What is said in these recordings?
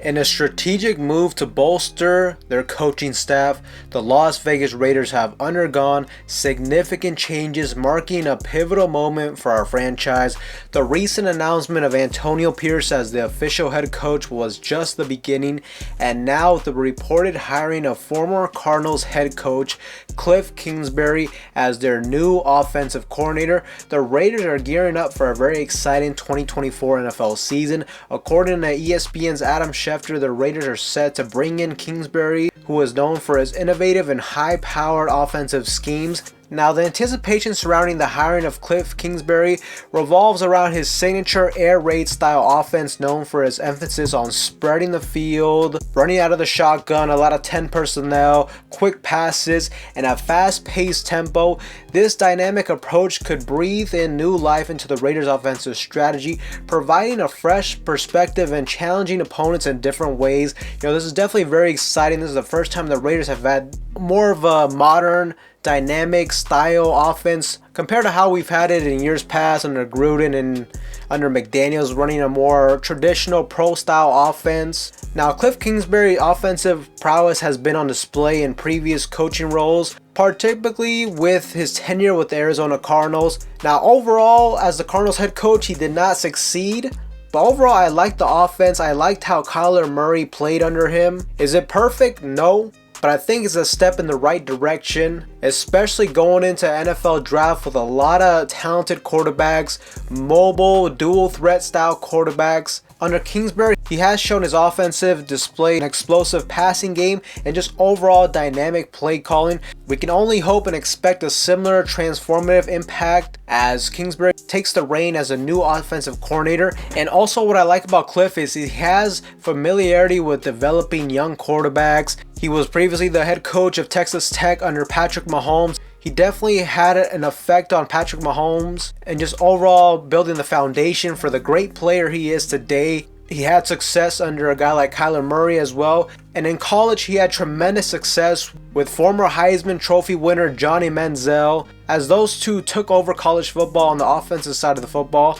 In a strategic move to bolster their coaching staff, the Las Vegas Raiders have undergone significant changes, marking a pivotal moment for our franchise. The recent announcement of Antonio Pierce as the official head coach was just the beginning, and now the reported hiring of former Cardinals head coach Cliff Kingsbury as their new offensive coordinator, the Raiders are gearing up for a very exciting 2024 NFL season. According to ESPN's Adam Schefter, the Raiders are set to bring in Kingsbury, who is known for his innovative and high-powered offensive schemes. Now, the anticipation surrounding the hiring of Cliff Kingsbury revolves around his signature air raid style offense, known for his emphasis on spreading the field, running out of the shotgun, a lot of 10 personnel, quick passes, and a fast-paced tempo. This dynamic approach could breathe in new life into the Raiders' offensive strategy, providing a fresh perspective and challenging opponents in different ways. This is definitely very exciting. This is the first time the Raiders have had more of a modern, dynamic style offense compared to how we've had it in years past under Gruden and under McDaniels, running a more traditional pro style offense. Now, Cliff Kingsbury's offensive prowess has been on display in previous coaching roles, particularly with his tenure with the Arizona Cardinals. Now, overall, as the Cardinals head coach, he did not succeed. But overall, I liked the offense. I liked how Kyler Murray played under him. Is it perfect? No. But I think it's a step in the right direction, especially going into NFL draft with a lot of talented quarterbacks, mobile, dual threat style quarterbacks. Under Kingsbury, he has shown his offensive display, an explosive passing game, and just overall dynamic play calling. We can only hope and expect a similar transformative impact as Kingsbury takes the reign as a new offensive coordinator. And also what I like about Cliff is he has familiarity with developing young quarterbacks. He was previously the head coach of Texas Tech under Patrick Mahomes. He definitely had an effect on Patrick Mahomes and just overall building the foundation for the great player he is today. He had success under a guy like Kyler Murray as well. And in college, he had tremendous success with former Heisman Trophy winner Johnny Manziel, as those two took over college football on the offensive side of the football.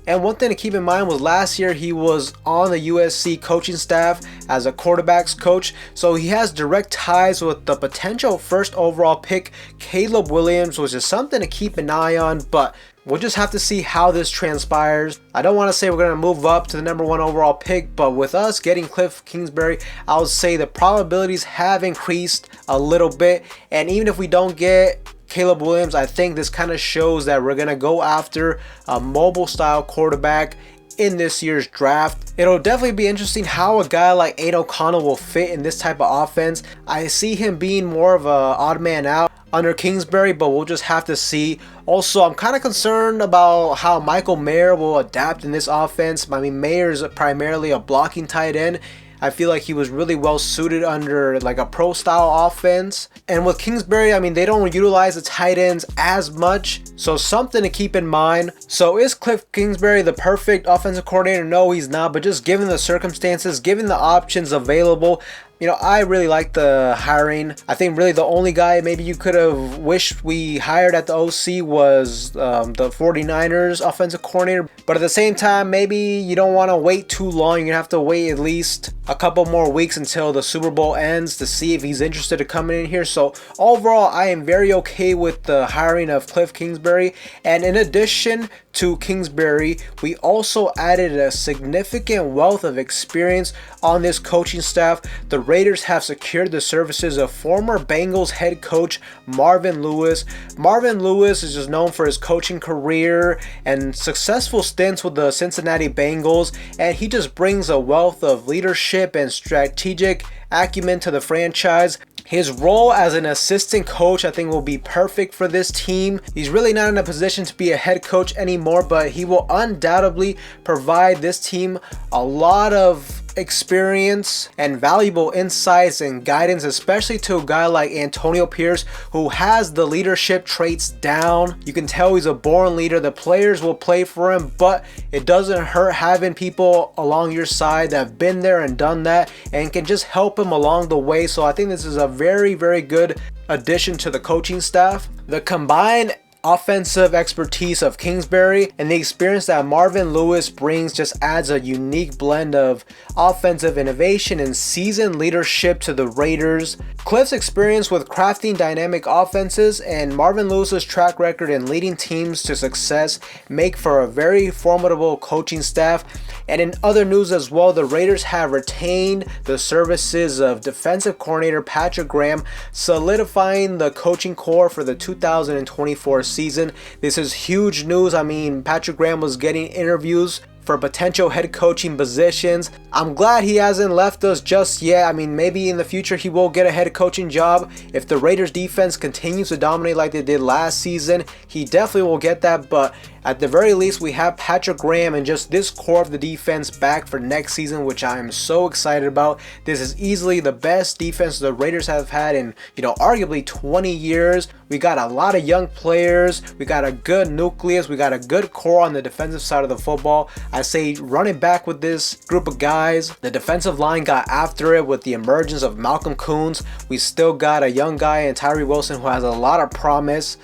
And one thing to keep in mind was last year he was on the USC coaching staff as a quarterbacks coach, so he has direct ties with the potential first overall pick Caleb Williams, which is something to keep an eye on, but we'll just have to see how this transpires. I don't want to say we're going to move up to the number 1 overall pick, but with us getting Cliff Kingsbury, I would say the probabilities have increased a little bit. And even if we don't get Caleb Williams, I think this kind of shows that we're going to go after a mobile style quarterback in this year's draft. It'll definitely be interesting how a guy like Aiden O'Connell will fit in this type of offense. I see him being more of an odd man out under Kingsbury, but we'll just have to see. Also, I'm kind of concerned about how Michael Mayer will adapt in this offense. I mean, Mayer is primarily a blocking tight end. I feel like he was really well suited under like a pro style offense. And with Kingsbury, I mean, they don't utilize the tight ends as much. So something to keep in mind. So is Cliff Kingsbury the perfect offensive coordinator? No, he's not. But just given the circumstances, given the options available, I really like the hiring. I think really the only guy maybe you could have wished we hired at the OC was the 49ers offensive coordinator. But at the same time, maybe you don't want to wait too long. You're going to have to wait at least a couple more weeks until the Super Bowl ends to see if he's interested in coming in here. So overall, I am very okay with the hiring of Cliff Kingsbury. And in addition to Kingsbury, we also added a significant wealth of experience on this coaching staff. The Raiders have secured the services of former Bengals head coach Marvin Lewis. Marvin Lewis is just known for his coaching career and successful stints with the Cincinnati Bengals, and he just brings a wealth of leadership and strategic acumen to the franchise. His role as an assistant coach, I think, will be perfect for this team. He's really not in a position to be a head coach anymore, but he will undoubtedly provide this team a lot of experience and valuable insights and guidance, especially to a guy like Antonio Pierce, who has the leadership traits down. You can tell he's a born leader. The players will play for him, but it doesn't hurt having people along your side that have been there and done that and can just help him along the way. So I think this is a very, very good addition to the coaching staff. The combined offensive expertise of Kingsbury and the experience that Marvin Lewis brings just adds a unique blend of offensive innovation and seasoned leadership to the Raiders. Cliff's experience with crafting dynamic offenses and Marvin Lewis's track record in leading teams to success make for a very formidable coaching staff. And in other news as well, the Raiders have retained the services of defensive coordinator Patrick Graham, solidifying the coaching core for the 2024 season. This is huge news. I mean, Patrick Graham was getting interviews for potential head coaching positions. I'm glad he hasn't left us just yet. I mean, maybe in the future he will get a head coaching job. If the Raiders defense continues to dominate like they did last season, he definitely will get that. But at the very least, we have Patrick Graham and just this core of the defense back for next season, which I am so excited about. This is easily the best defense the Raiders have had in, arguably 20 years. We got a lot of young players. We got a good nucleus. We got a good core on the defensive side of the football. I say running back with this group of guys. The defensive line got after it with the emergence of Malcolm Koonce. We still got a young guy in Tyree Wilson who has a lot of promise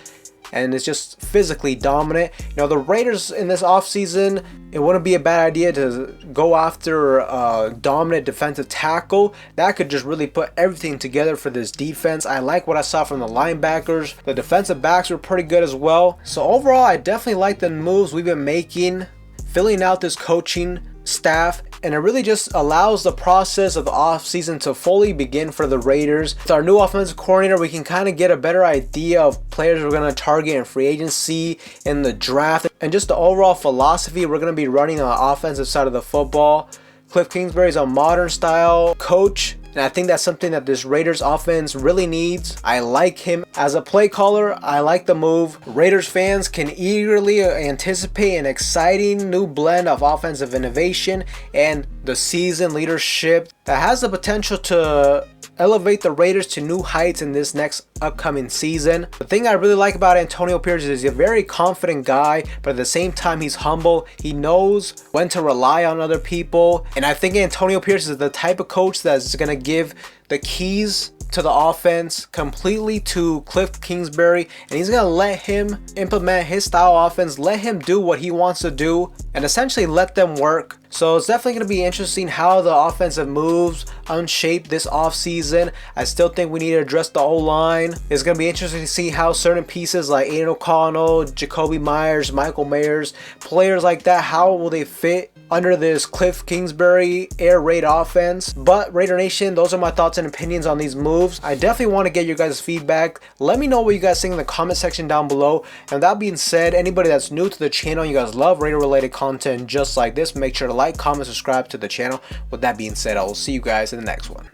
and is just physically dominant. The Raiders in this offseason, it wouldn't be a bad idea to go after a dominant defensive tackle. That could just really put everything together for this defense. I like what I saw from the linebackers. The defensive backs were pretty good as well. So overall, I definitely like the moves we've been making, filling out this coaching staff, and it really just allows the process of the offseason to fully begin for the Raiders. With our new offensive coordinator, we can kind of get a better idea of players we're going to target in free agency, in the draft, and just the overall philosophy we're going to be running on the offensive side of the football. Cliff Kingsbury is a modern style coach, and I think that's something that this Raiders offense really needs. I like him as a play caller. I like the move. Raiders fans can eagerly anticipate an exciting new blend of offensive innovation and the seasoned leadership that has the potential to elevate the Raiders to new heights in this next upcoming season. The thing I really like about Antonio Pierce is he's a very confident guy, but at the same time he's humble. He knows when to rely on other people, and I think Antonio Pierce is the type of coach that's going to give the keys to the offense completely to Cliff Kingsbury, and he's gonna let him implement his style offense, let him do what he wants to do, and essentially let them work. So it's definitely going to be interesting how the offensive moves unshape this offseason. I still think we need to address the O-line. It's going to be interesting to see how certain pieces like Aiden O'Connell, Jacoby Myers, Michael Mayers, players like that, how will they fit under this Cliff Kingsbury air raid offense. But Raider Nation, those are my thoughts and opinions on these moves. I definitely want to get your guys' feedback. Let me know what you guys think in the comment section down below. And that being said, anybody that's new to the channel, you guys love Raider related content just like this, make sure to like, comment, subscribe to the channel. With that being said, I will see you guys in the next one.